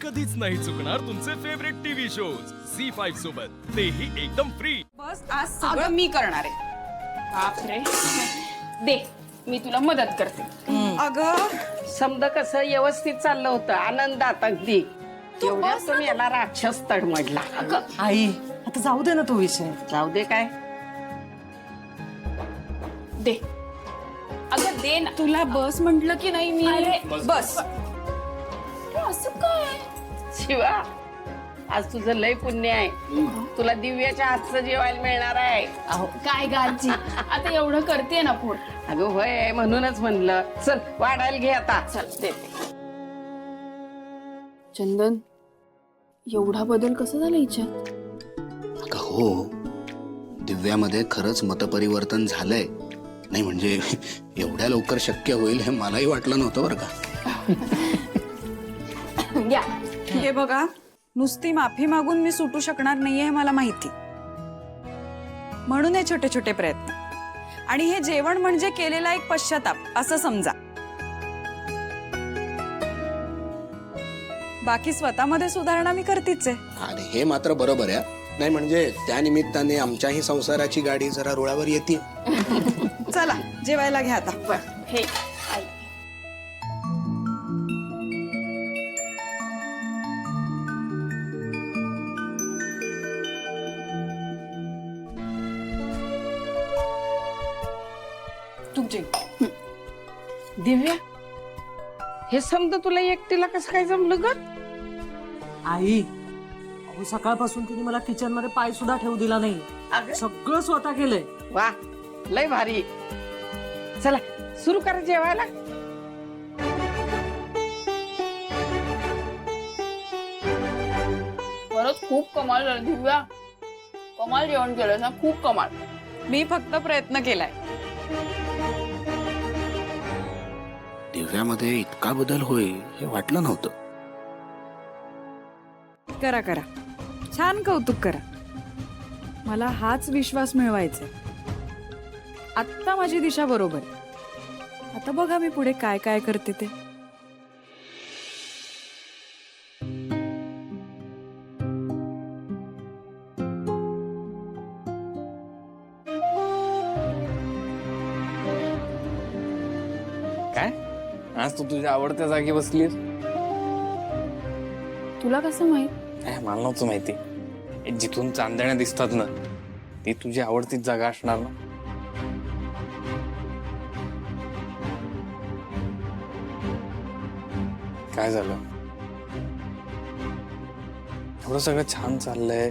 कधीच नाही चुकणार तुमचे फेवरेट टीव्ही शोज झी5 सोबत, तेही एकदम फ्री। बस आज सगळं मी करणार आहे। बापरे, दे मी तुला मदत करते। अगं समजा कसं व्यवस्थित चाललं होतं, आनंदात अगदी। एवढ्यात बस तुम्ही याला राक्षस तडमडला। आई आता जाऊ दे ना तो विषय। जाऊ दे काय, दे अगं दे ना। तुला बस म्हटलं की नाही मी? अरे, बस अरे, असं काय? शिवा आज तुझं लय पुण्य आहे, तुला दिव्याच्या हातचं जेवायला मिळणार आहे। अहो काय गाजी, आता एवढं करते ना पोर। अगं होय, म्हणूनच म्हणलं चल वाढायला घे आता। चल देते। चंदन, एवढा बदल कसा झाला हिच्यात? अगं हो, दिव्यामध्ये खरंच मतपरिवर्तन झालंय। नाही म्हणजे एवढ्या लवकर शक्य होईल हे मलाही वाटलं नव्हतं बरं का। या हे बघा, नुसती माफी मागून मी सुटू शकणार नाहीये हे मला माहिती, म्हणून हे छोटे छोटे प्रयत्न। आणि हे जेवण म्हणजे केलेला एक पश्चाताप असं समजा। बाकी स्वतःमध्ये सुधारणा मी करतीच आहे। आणि हे मात्र बरोबर आहे। नाही म्हणजे त्या निमित्ताने आमच्याही संसाराची गाडी जरा रुळावर येते। चला जेवायला घ्या आता। बर, हे आई तुमची दिव्या, हे समजा तुला एकटीला कसं काय जमलं ग? आई अहो सकाळपासून तिने मला किचन मध्ये पाय सुद्धा ठेवू दिला नाही। अगं सगळं स्वतः केलंय। वा, लय भारी। चला सुरू करा जेवायला। खरंच खूप कमाल झालं दिव्या, कमाल जेवण केलं ना, खूप कमाल। मी फक्त प्रयत्न केलाय। दिव्यामध्ये इतका बदल होईल हे वाटलं नव्हतं। करा करा, छान कौतुक करा। मला हाच विश्वास मिळवायचा। आत्ता माझी दिशा बरोबर आहे। आता बघा मी पुढे काय काय करते ते। काय आज तू तुझ्या आवडत्या जागी बसलीस? तुला कसं माहित? मला नव्हतं माहिती। जिथून चांदण्या दिसतात ना, ती तुझी आवडतीच जागा असणार ना। काय झालं? एवढं सगळं छान चाललंय,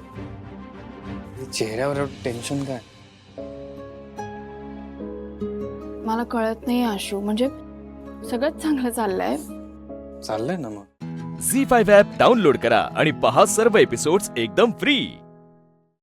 चेहऱ्यावर एवढं टेन्शन काय? मला कळत नाही आशू, म्हणजे सगळंच चांगलं चाललंय। चाललंय ना मग। झी5 ॲप डाउनलोड करा आणि पहा सर्व एपिसोड्स एकदम फ्री।